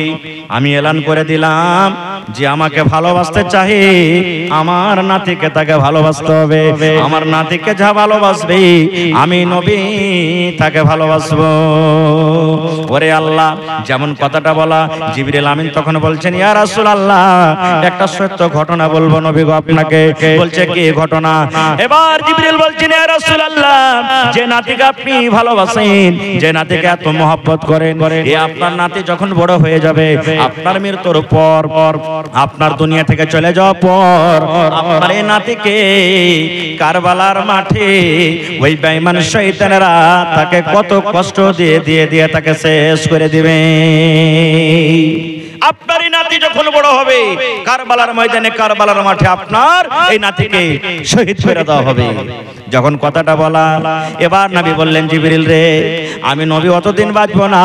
আমি এলান করে দিলাম যে আমাকে ভালোবাসতে চাই, আমার নাতিকে তাকে ভালোবাসতে হবে, আমার নাতিকে যা ভালোবাসবে আমি নবী তাকে ভালোবাসবো। ওরে আল্লাহ, যেমন কথাটা বলা, জিবরিল আমিন তখন বলছেন, ইয়া রাসূলুল্লাহ, একটা সত্য ঘটনা বলবো নবী গো আপনাকে। বলছে কি ঘটনা? এবার জিবরিল বলছেন, ইয়া রাসূলুল্লাহ, যে নাতিকে আপনি ভালোবাসেন, যে নাতিকে এত মহব্বত করেন, এই আপনার নাতি যখন বড় হয়ে যাবে, আপনার মৃত্যুর পর, আপনার দুনিয়া থেকে চলে যাওয়ার পর, আপনার এই নাতিকে কারবালার মাঠে ওই বেঈমান শয়তানেরা তাকে কত কষ্ট দিয়ে তাকে শেষ করে দিবে। আপনার এই নাতি যখন বড় হবে, কারবালার ময়দানে, কারবালার মাঠে আপনার এই নাতিকে শহীদ করে দেওয়া হবে। যখন কথাটা বলা, এবার নবী বললেন, জিবরিল রে, আমি নবী অতদিন বাঁচবো না,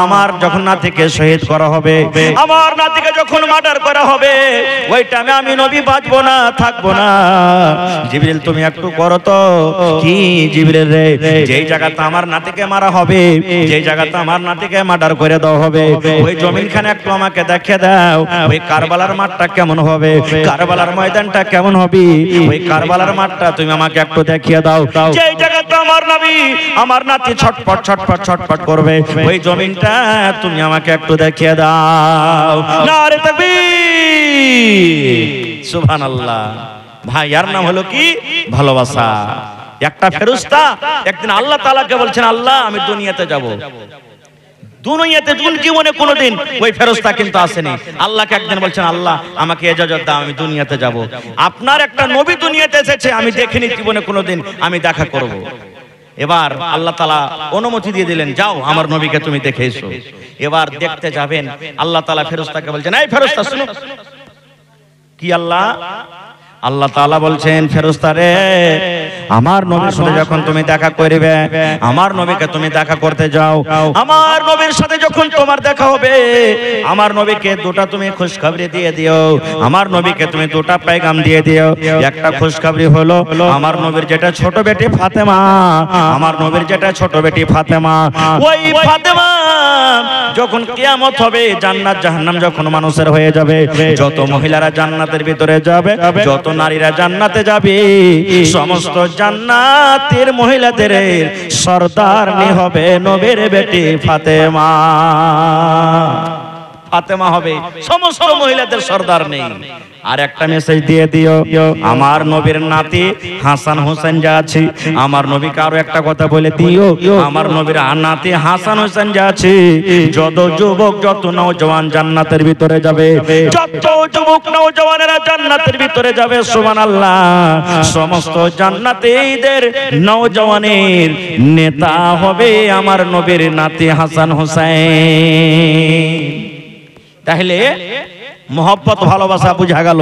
আমার যখন নাতিকে শহীদ করা হবে, আমার নাতিকে যখন মার্ডার করা হবে, ওই টাইমে আমি নবী বাঁচবো না, থাকবো না। জিবরিল তুমি একটু করো তো। কি জিবরিল রে? যেই জায়গাতে আমার নাতিকে মারা হবে, যেই জায়গাতে আমার নাতিকে মার্ডার করে দেওয়া হবে, ওই জমিনখানে একটু আমাকে দেখিয়ে দাও, ওই কারবালার মাঠটা কেমন হবে, কারবালার ময়দানটা কেমন হবে, ওই কারবালার মাঠটা তুমি আমাকে একটু দেখিয়ে দাও। যেই জায়গাতে আমার নবী, আমার নাতি ছটফট ছটফট ছটফট করবে, ওই জমিনটা তুমি আমাকে একটু দেখিয়ে দাও। নারে তাকবীর, সুবহানাল্লাহ। ভাই, এর নাম হলো কি? ভালোবাসা। একটা ফেরেশতা একদিন আল্লাহ তাআলাকে বলছেন, আল্লাহ আমি দুনিয়াতে যাব। দুনিয়াতে জীবনে কোনোদিন ওই ফেরেশতা কিন্তু আসেনি। আল্লাহকে একদিন বলছেন, আল্লাহ আমাকে ইজাজত দাও, আমি দুনিয়াতে যাব। আপনার একটা নবী দুনিয়াতে এসেছে, আমি দেখিনি জীবনে কোনোদিন, আমি দেখা করব। এবার আল্লাহ তাআলা অনুমতি দিয়ে দিলেন, যাও আমার নবীকে তুমি দেখে এসো। এবার দেখতে যাবেন, আল্লাহ তাআলা ফেরেশতাকে বলছেন, এই ফেরেশতা শুনো। কি আল্লাহ? আল্লাহ তাআলা বলছেন, ফেরেশতা রে, আমার নবীর সাথে যখন তুমি দেখা করবে, আমার নবীকে তুমি দেখা করতে যাও, আমার নবীর সাথে যখন তোমার দেখা হবে, আমার নবীকে দুটা তুমি খুশখবরি দিয়ে দিও, আমার নবীকে তুমি দুটা পেগাম দিয়ে দিও। একটা খুশখবরি হলো, আমার নবীর যেটা ছোট বেটি ফাতেমা, আমার নবীর যেটা ছোট বেটি ফাতেমা, ওই ফাতেমা যখন কিয়ামত হবে, জান্নাত জাহান্নাম যখন মানুষের হয়ে যাবে, যত মহিলারা জান্নাতের ভিতরে যাবে, যত নারীরা জান্নাতে যাবে, সমস্ত জান্নাতের মহিলাদের সরদারনি হবে নবীর বেটি ফাতেমা। ফাতেমা হবে সমস্ত মহিলাদের সরদার নেই। আর একটা মেসেজ দিয়ে দিও, আমার নবীর নাতি হাসান হোসেন যা আছে, আমার নবীকে আরো একটা কথা বলে দিও, আমার নবীর নাতি হাসান হোসেন যা আছে, যত যুবক যত নওজওয়ান জান্নাতের ভিতরে যাবে, যত যুবক নওজওয়ানেরা জান্নাতের ভিতরে যাবে, সুবহানাল্লাহ, সমস্ত জান্নাতীদের নওজওয়ানের নেতা হবে আমার নবীর নাতি হাসান হোসেন। তাহলে মোহব্বত ভালোবাসা বুঝা গেল,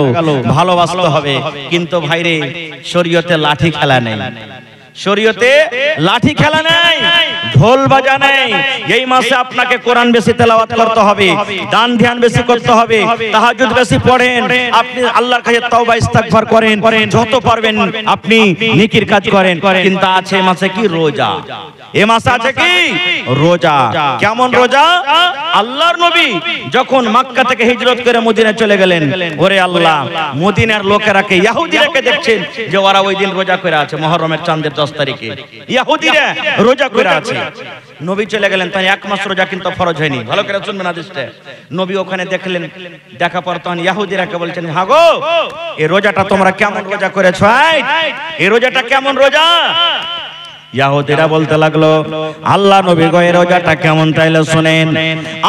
ভালোবাসতে হবে। কিন্তু ভাইরে, শরীয়তে লাঠি খেলা নেই, শরীয়তে লাঠি খেলা নেই, ঢোল বাজা নেই। এই মাসে আপনাকে কোরআন বেশি তেলাওয়াত করতে হবে, দান ধ্যান বেশি করতে হবে, তাহাজ্জুদ বেশি পড়েন, আপনি আল্লাহর কাছে তওবা ইস্তিগফার করেন, যত পারবেন আপনি নেকির কাজ করেন। কিন্তু আছে মাসে কি রোজা, এ মাসে আছে কি রোজা। কেমন রোজা? আল্লাহর নবী যখন মক্কা থেকে হিজরত করে মদিনায় চলে গেলেন, ওরে আল্লাহ, মদিনার লোকেরাকে ইহুদিরাকে দেখছেন যে ওরা ওই দিন রোজা করে আছে, মুহররমের চাঁদের 10 তারিখে ইহুদিরা রোজা করে আছে। নবী চলে গেলেন, তাই 1 মাস রোজা কিন্তু ফরজ হয়নি। ভালো করে শুনবেন হাদিসটা। নবী ওখানে দেখলেন, দেখা পর তখন ইহুদিরাকে বলছেন, হ্যাঁ গো, এই রোজাটা তোমরা কেমন রোজা করেছো? এই রোজাটা কেমন রোজা? ইহুদিরা বলতে লাগলো, আল্লাহ নবী গো, এই রোজাটা কেমন তাইলে শুনেন।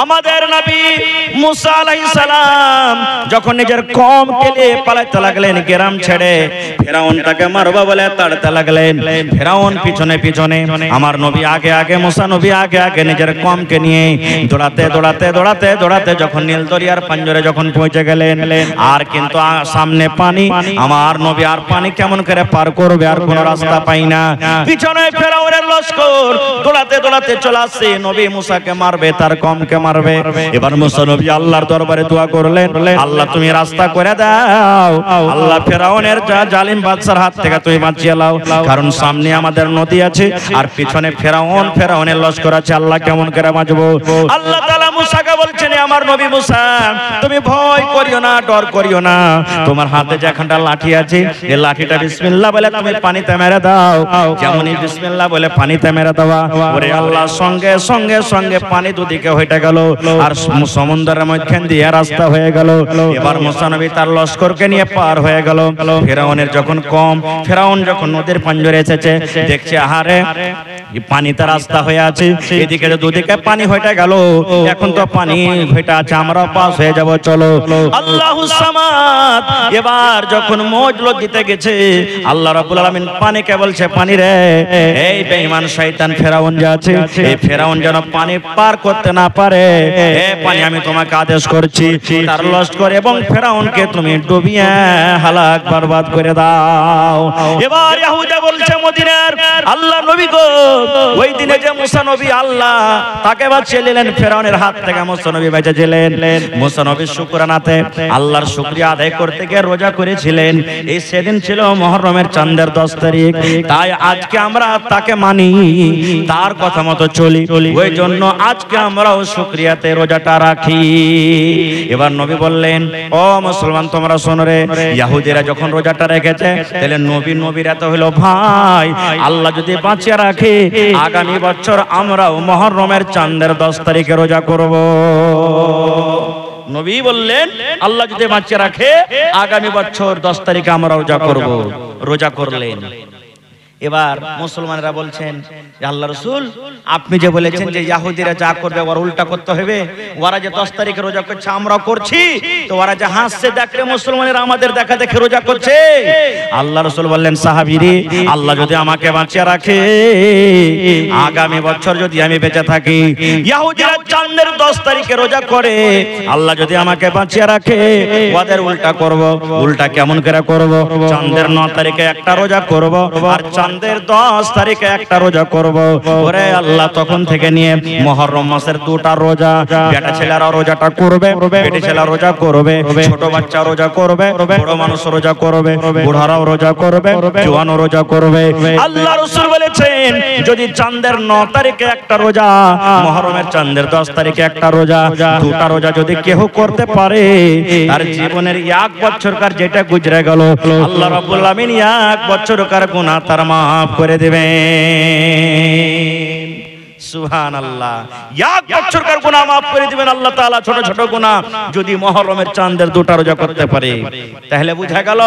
আমাদের নবী মুসা আলাইহিস সালাম যখন নিজের কওমকে নিয়ে পালাতে লাগলেন গ্রাম ছেড়ে, ফেরাউনটাকে মারবা বলে তাড়াতে লাগলেন। ফেরাউন পিছনে পিছনে, আমার নবী আগে আগে, মুসা নবী আগে আগে নিজের কওমকে নিয়ে দৌড়াতে দৌড়াতে দৌড়াতে দৌড়াতে যখন নীল দরিয়ার পাঞ্জরে যখন পৌঁছে গেলেন, আর কিন্তু সামনে পানি, আমার নবী আর পানি কেমন করে পার করবে, আর কোনো রাস্তা পাই না। পিছনে ফেরাউনের লশকর দৌড়াতে দৌড়াতে চলে আসছে, নবী মুসাকে মারবে, তার কওমকে মারবে। এবার মুসা নবী আল্লাহর দরবারে দোয়া করলেন, আল্লাহ তুমি রাস্তা করে দাও, আল্লাহ ফেরাউনের জালিম বাদশার হাত থেকে তুমি বাঁচিয়ে নাও, কারণ সামনে আমাদের নদী আছে আর পিছনে ফেরাউনের লশকর আছে, আল্লাহ কেমন করে বাঁচবো? আল্লাহ তাআলা মুসাকে বলছেন, আমার নবী মুসা, তুমি ভয় করিও না, ডর করিও না, তোমার হাতে যে একটা লাঠি আছে, এই লাঠিটা বিসমিল্লাহ বলে তুমি পানিতে মেরে দাও। যেমনই বিসমিল্লাহ বলে পানিতে মেরে দেওয়া, ওরে আল্লাহ, সঙ্গে সঙ্গে সঙ্গে পানি দুদিকে হয়ে গেল আর সমুদ্রের মধ্যখান দিয়ে রাস্তা হয়ে গেল। এবার মুসা নবী তার লস্করকে নিয়ে পার হয়ে গেল। ফেরাউনের যখন কম, ফেরাউন যখন নদীর পাঞ্জরে এসেছে, দেখছে আহারে পানিতে রাস্তা হয়ে আছে, এদিকে দুদিকে পানি হয়ে গেল, এখন তো পানি হয়ে আছে, আমরা পাস হয়ে যাব, চলো। আল্লাহুস সামাদ এবার যখন মজলুদ দিতে গেছে, আল্লাহ রাব্বুল আলামিন পানিকে বলছে, পানি রে, এই বেঈমান শয়তান ফেরাউন যে আছে, এই ফেরাউন যেন পানি পার করতে না পারে, এ পানি আমি তোমাকে আদেশ করছি, তার লস্কর এবং ফেরাউনকে তুমি ডুবিয়ে হালাক বরবাদ করে দাও। এবার ইহুদা বলছে, মদিনার আল্লাহ নবী গো, ওই দিনে যে মুসা নবী আল্লাহ তাকে বাঁচিয়ে নিলেন ফেরাউনের হাত থেকে, মুসা নবী বেঁচেছিলেন। মুসা নবী শুকরানাতে আল্লাহর শুকরিয়া আদায় করতে গিয়ে রোজা করেছিলেন। এই সেদিন ছিল মুহররমের চাঁদের 10 তারিখ, তাই আজকে আমরা তাকে মানি, তার কথা মতো চলি, ওই জন্য আজকে আমরাও শুকরিয়াতে রোজাটা রাখি। এবার নবী বললেন, ও মুসলমান তোমরা শোনো রে, ইহুদিরা যখন রোজাটা রেখেছে, তাহলে নবীর এত হলো ভাই, আল্লাহ যদি বাঁচিয়ে রাখে, আগামী বছর আমরাও মুহররমের চাঁদের 10 তারিখে রোজা করব। নবী বললেন, আল্লাহ যদি বাঁচিয়ে রাখে, আগামী বছর 10 তারিখে আমরা রোজা করব। রোজা করলেন। এবার মুসলমানরা বলছেন, আল্লাহ রাসূল, আপনি যে বলেছেন যে ইহুদিরা যা করবে ওরা উল্টা করতে হবে, ওরা যে 10 তারিখে রোজা করছে আমরাও করছি, তো ওরা যে হাসছে দেখলে মুসলমানেরা আমাদের দেখা দেখে রোজা করছে। আল্লাহ রাসূল বললেন, সাহাবীরে, আল্লাহ যদি আমাকে বাঁচিয়ে রাখে, আগামী বছর যদি আমি বেঁচে থাকি, ইহুদিরা চাঁদের 10 তারিখে রোজা করে, আল্লাহ যদি আমাকে বাঁচিয়ে রাখে, ওদের উল্টা করব। উল্টা কেমন করে করব? চাঁদের 9 তারিখে একটা রোজা করব, আর চাঁদের 10 তারিখে একটা রোজা করব। ওরে আল্লাহ, তখন থেকে নিয়ে মুহররম মাসের 2টা রোজা, বেটা ছেলেরা রোজাটা করবে, বেটি ছেলেরা রোজা করবে, ছোট বাচ্চা রোজা করবে, বড় মানুষ রোজা করবে, বুড়ারাও রোজা করবে, জওয়ানও রোজা করবে। আল্লাহ রাসূল বলেছেন, যদি চাঁদের 9 তারিখে একটা রোজা, মুহররমের চাঁদের 10 তারিখে একটা রোজা, 2টা রোজা যদি কেউ করতে পারে, তার জীবনের 1 বছরকার যেটা গুজরে গেল, আল্লাহ রাব্বুল আলামিন 1 বছরকার গুনাহ তার মাফ করে দিবেন। সুবহানাল্লাহ, 1 বছরকার গুনাহ মাফ করে দিবেন আল্লাহ তাআলা, ছোট ছোট গুনাহ যদি মুহররমের চাঁদের 2টা রোজা করতে পারে। তাহলে বুঝা গেল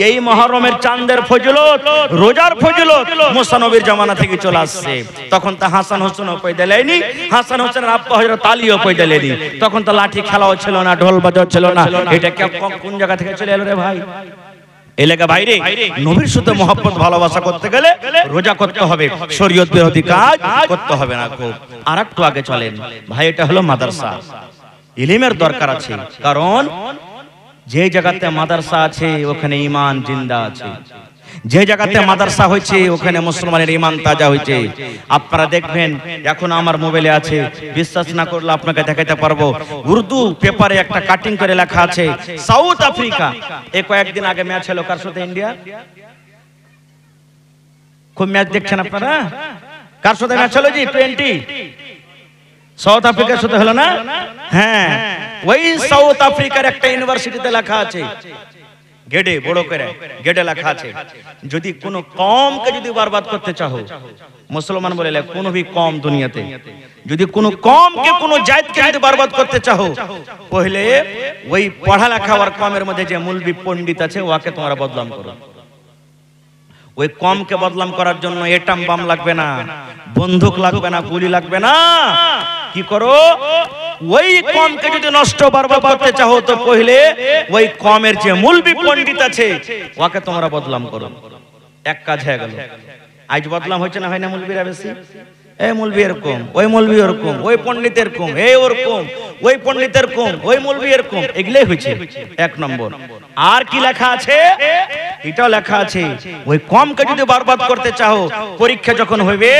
এই মুহররমের চাঁদের ফজিলত, রোজার ফজিলত মুসা নবীর জামানা থেকে চলে আসছে। তখন তো হাসান হোসেনও পয়দা লেয়নি, হাসান হোসেনের আব্বা হযরত আলীও পয়দা লেয়নি, তখন তো লাঠি খেলাও ছিল না, ঢোল বাজাও ছিল না। এটা কোন জায়গা থেকে চলে এলো রে ভাই? এলাকা বাইরে নবীর সাথে মহব্বত ভালোবাসা করতে গেলে রোজা করতে হবে, শরীয়ত বিরোধী কাজ করতে হবে না। খুব আর একটু আগে চলেন ভাই, এটা হলো মাদ্রাসা, ইলমের দরকার আছে, কারণ যে জায়গাতে মাদ্রাসা আছে ওখানে ঈমান জিন্দা আছে, যে জায়গাতে মাদ্রাসা হয়েছে ওখানে মুসলমানের ঈমান তাজা হয়েছে। আপনারা দেখবেন, এখন আমার মোবাইলে আছে, বিশ্বাস না করলে আপনাকে দেখাতে পারবো, উর্দু পেপারে একটা কাটিং করে লেখা আছে, সাউথ আফ্রিকা, এই কয়েকদিন আগে ম্যাচ হলো কার সাথে? ইন্ডিয়া। খুব ম্যাচ দেখছেন আপনারা? কার সাথে ম্যাচ হলো জি? 20 সাউথ আফ্রিকার সাথে হলো না? হ্যাঁ, ওই সাউথ আফ্রিকার একটা ইউনিভার্সিটিতে লেখা আছে, গেটে বড় করে গেটে লেখা আছে, যদি কোনো কমকে যদি বরবাদ করতে চাও, মুসলমান বলে কোনো भी কম দুনিয়াতে যদি কোনো কমকে কোনো জাতকে যদি বরবাদ করতে চাও, পহলে ওই পড়ালেখা আর কমের মধ্যে যে মৌলবি পণ্ডিত আছে ওকে তোমরা বদনাম করো। ওই কমকে বদনাম করার জন্য এটাম বাম লাগবে না, বন্দুক লাগবে না, গুলি লাগবে না। কি করো? ওই কমকে যদি নষ্ট বরবাদ করতে চাও তো পহলে ওই কমের যে মৌলবি পণ্ডিত আছে ওকে তোমরা বদনাম করো। এক কাজ হয়ে গেল। আজ বদনাম হচ্ছে না, হয় না? মৌলবিরা বেশি, এই মৌলবি এরকম, ওই মৌলবি ওরকম, ওই পণ্ডিত এরকম, এই ওরকম, ওই পণ্ডিত এরকম, ওই মৌলবি এরকম, এগুলাই হয়েছে এক নম্বর। আর কি লেখা আছে? এটাও লেখা আছে, ওই কমকে যদি বরবাদ করতে চাও, পরীক্ষা যখন হইবে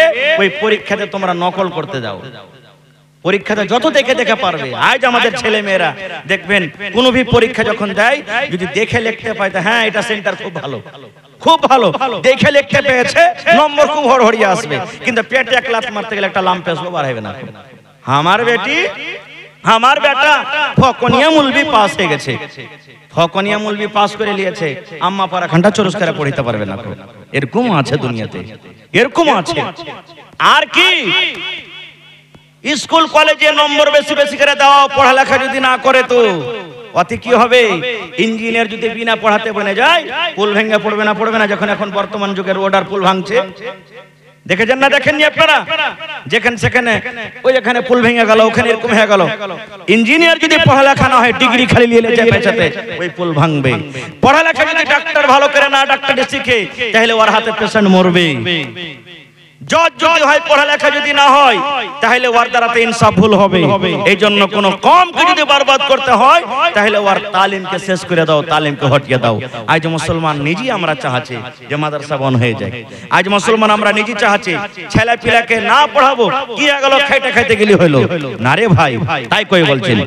ওই পরীক্ষাতে তোমরা নকল করতে যাও। পরীক্ষাতে যত দেখে দেখে পারবে। আজ আমাদের ছেলে মেয়েরা দেখবেন কোনো भी পরীক্ষা যখন দেয়, যদি দেখে লিখতে পায় হ্যাঁ এটা সেন্টার খুব ভালো, খুব ভালো, দেখে লিখতে পেয়েছে, নম্বর খুব হড়হড়িয়ে আসবে, কিন্তু পেটে এক লাত মারতে গেলে একটা লাম্প আসবে, বার হবে না। আমার বেটি, আমার বেটা ফকনিয়া মৌলবি পাস হয়ে গেছে, ফকনিয়া মৌলবি পাস করে নিয়েছে, আম্মা পারা ঘন্টা চরস করে পড়িতে পারবে না। এরকম আছে দুনিয়াতে, এরকম আছে। আর কি? স্কুল কলেজে নম্বর বেশি বেশি করে দাও, পড়ালেখা যদি না করে তো অতি কি হবে? ইঞ্জিনিয়ার যদি বিনা পড়াতে বনে যায়, পুল ভেঙে পড়বে না? পড়বে না? যখন এখন বর্তমান যুগের ওডার পুল ভাঙছে, দেখেছেন না? দেখেননি আপনারা? যেখানে সেখানে ওই এখানে পুল ভেঙে গেল, ওখানে এরকম হয়ে গেল। ইঞ্জিনিয়ার যদি পড়ালেখা না হয়, ডিগ্রি খালি নিয়ে যায় পেছাতে, ওই পুল ভাঙবে। পড়ালেখা যদি ডাক্তার ভালো করে না ডাক্তারি শিখে, তাহলে ওর হাতে পেশেন্ট মরবে। জজ যদি হয়, পড়ালেখা যদি না হয়, তাহলে ওর দ্বারাতে ইনসাফ ভুল হবে। এই জন্য কোন কমকে যদি বরবাদ করতে হয়, তাহলে ওর তালিমকে শেষ করে দাও, তালিমকে হটিয়ে দাও। আজ মুসলমান নিজেই আমরা চাহাচ্ছি যে মাদ্রাসা বন্ধ হয়ে যায়। আজ মুসলমান আমরা নিজেই চাহাচ্ছি ছেলে পিলাকে না পড়াবো, কি গেল খাইতে খাইতে গেলি হইলো না রে ভাই, তাই কই বলছেন।